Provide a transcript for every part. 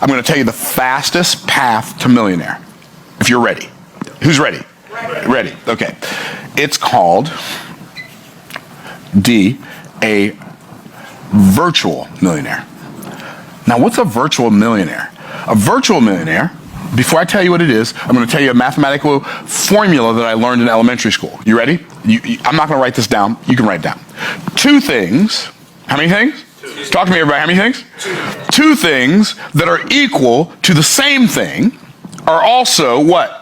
I'm going to tell you the fastest path to millionaire. If you're ready. Who's ready? Ready. Okay. It's called a virtual millionaire. Now, what's a virtual millionaire? A virtual millionaire, before I tell you what it is, I'm going to tell you a mathematical formula that I learned in elementary school. You ready? I'm not going to write this down. You can write it down. Two things. How many things? Two. Talk to me, everybody. How many things? Two things that are equal to the same thing are also what?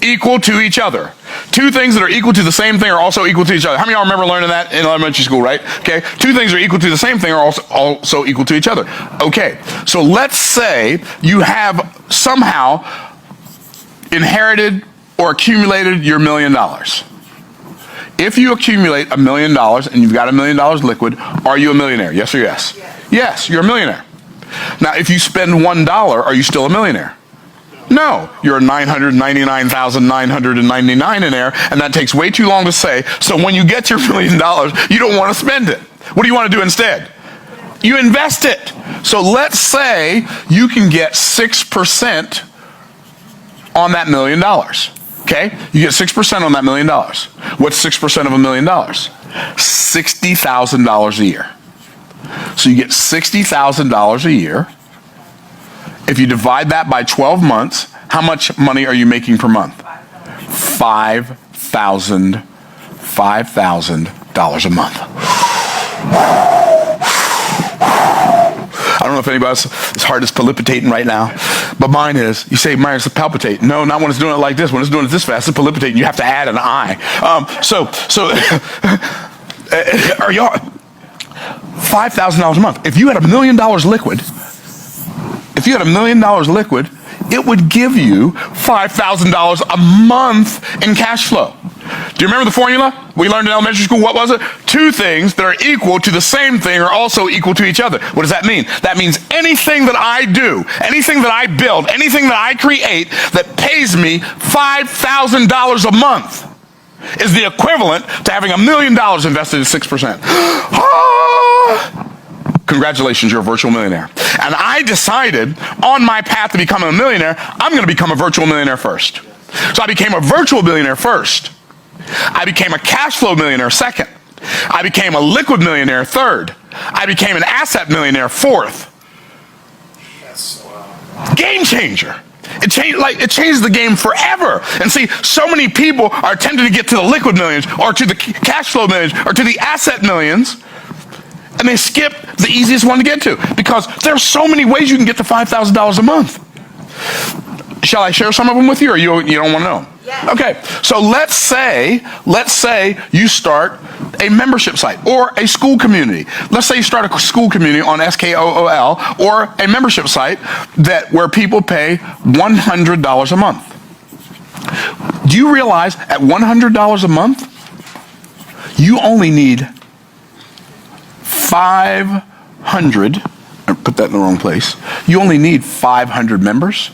Equal to each other. Two things that are equal to the same thing are also equal to each other. How many of y'all remember learning that in elementary school, right? Okay. Two things are equal to the same thing are also equal to each other. Okay. So let's say you have somehow inherited or accumulated your $1 million. If you accumulate $1 million and you've got $1 million liquid, are you a millionaire? Yes or yes? Yes, you're a millionaire. Now, if you spend $1, are you still a millionaire? No, you're 999,999 in there, and that takes way too long to say. So when you get your $1 million, you don't want to spend it. What do you want to do instead? You invest it. So let's say you can get 6% on that $1 million. Okay? You get 6% on that $1 million. What's 6% of $1 million? $60,000 a year. So you get $60,000 a year. If you divide that by 12 months, how much money are you making per month? $5,000 a month. I don't know if anybody's heart is palpitating right now, but mine is. You say, Myron, it's palpitate. No, not when it's doing it like this. When it's doing it this fast, it's palpitating. You have to add an I. Are y'all $5,000 a month? If you had $1 million liquid, it would give you $5,000 a month in cash flow. Do you remember the formula we learned in elementary school? What was it? Two things that are equal to the same thing are also equal to each other. What does that mean? That means anything that I do, anything that I build, anything that I create that pays me $5,000 a month is the equivalent to having $1 million invested at 6%. Congratulations, you're a virtual millionaire. And I decided on my path to becoming a millionaire, I'm going to become a virtual millionaire first. So I became a virtual millionaire first. I became a cash flow millionaire second. I became a liquid millionaire third. I became an asset millionaire fourth. Game changer. It changed the game forever. And see, so many people are tempted to get to the liquid millions or to the cash flow millions or to the asset millions, and they skip the easiest one to get to because there's so many ways you can get to $5,000 a month. Shall I share some of them with you, or you don't want to know? Yeah. Okay, so let's say you start a membership site or a school community. Let's say you start a school community on SKOOL or a membership site where people pay $100 a month. Do you realize at $100 a month, you only need 500, I put that in the wrong place. You only need 500 members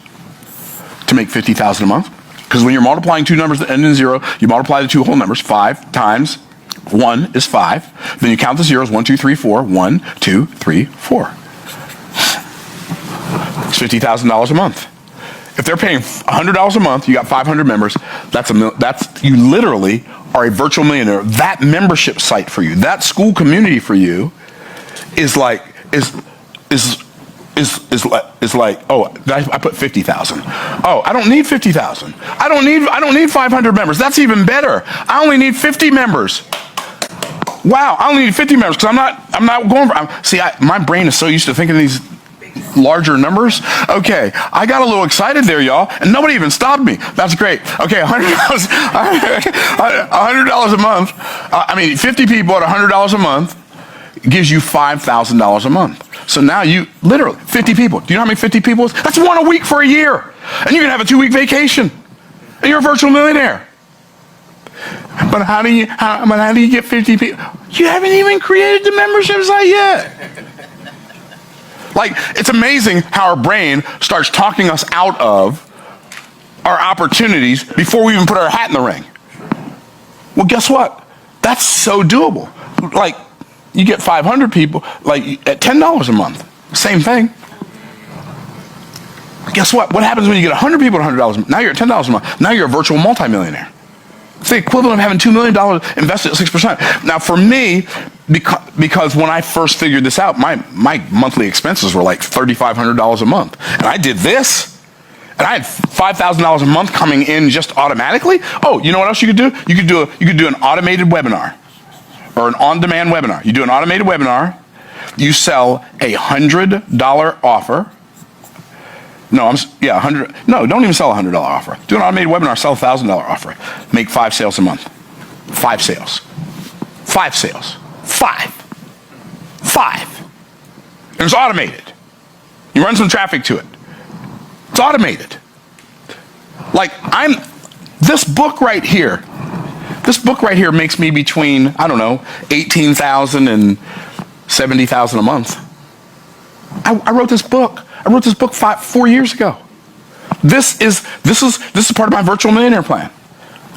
to make $50,000 a month. Because when you're multiplying two numbers that end in zero, you multiply the two whole numbers. 5 times 1 is 5. Then you count the zeros. 1, 2, 3, 4. 1, 2, 3, 4. It's $50,000 a month. If they're paying $100 a month, you got 500 members. That's you literally are a virtual millionaire. That membership site for you, that school community for you, is like, oh, I put 50,000. Oh, I don't need 50,000. I don't need 500 members. That's even better. I only need 50 members. Wow, I only need 50 members because I'm not going for. My brain is so used to thinking these larger numbers. Okay, I got a little excited there, y'all, and nobody even stopped me. That's great. Okay, $100 a month. 50 people at $100 a month gives you $5,000 a month. So now you literally 50 people. Do you know how many 50 people is? That's one a week for a year, and you can have a 2-week vacation, and you're a virtual millionaire. But how do you get 50 people? You haven't even created the membership site yet. Like, it's amazing how our brain starts talking us out of our opportunities before we even put our hat in the ring. Well, guess what? That's so doable. Like, you get 500 people, like, at $10 a month. Same thing. guess what? What happens when you get 100 people at $100? Now you're at $10 a month. Now you're a virtual multimillionaire. It's the equivalent of having $2 million invested at 6%. Now for me, because when I first figured this out, my monthly expenses were like $3,500 a month. And I did this, and I had $5,000 a month coming in just automatically. Oh, you know what else you could do? You could do an automated webinar or an on-demand webinar. You do an automated webinar, you sell a $100 offer. No, don't even sell a $100 offer. Do an automated webinar, sell a $1,000 offer. Make 5 sales a month. 5 sales. 5 sales. 5. And it's automated. You run some traffic to it. It's automated. Like this book right here makes me between, I don't know, $18,000 and $70,000 a month. I wrote this book. I wrote this book 4 years ago. This is part of my virtual millionaire plan.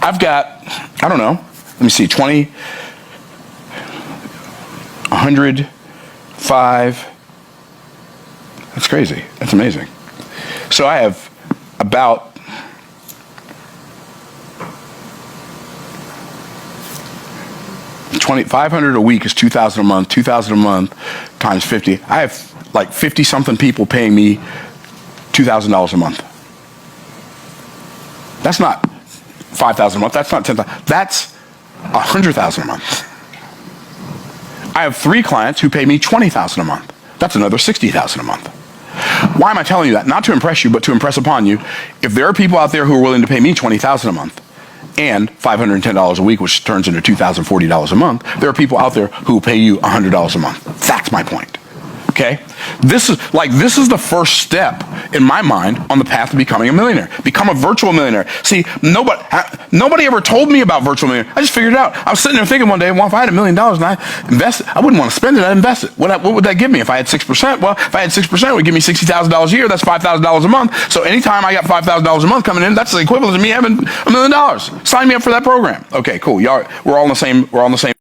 I've got, I don't know, let me see, 20, 100, 5. That's crazy. That's amazing. So I have about $500 a week is $2,000 a month. $2,000 a month times 50. I have like 50 something people paying me $2,000 a month. That's not $5,000 a month. That's not $10,000. That's $100,000 a month. I have 3 clients who pay me $20,000 a month. That's another $60,000 a month. Why am I telling you that? Not to impress you, but to impress upon you. If there are people out there who are willing to pay me $20,000 a month and $510 a week, which turns into $2,040 a month, there are people out there who will pay you $100 a month. That's my point. Okay? This is the first step in my mind on the path to becoming a millionaire. Become a virtual millionaire. See, nobody ever told me about virtual millionaire. I just figured it out. I was sitting there thinking one day, well, if I had $1 million and I invested, I wouldn't want to spend it, I'd invest it. What would that give me if I had 6%? Well, if I had 6%, it would give me $60,000 a year. That's $5,000 a month. So anytime I got $5,000 a month coming in, that's the equivalent to me having $1 million. Sign me up for that program. Okay, cool. We're all on the same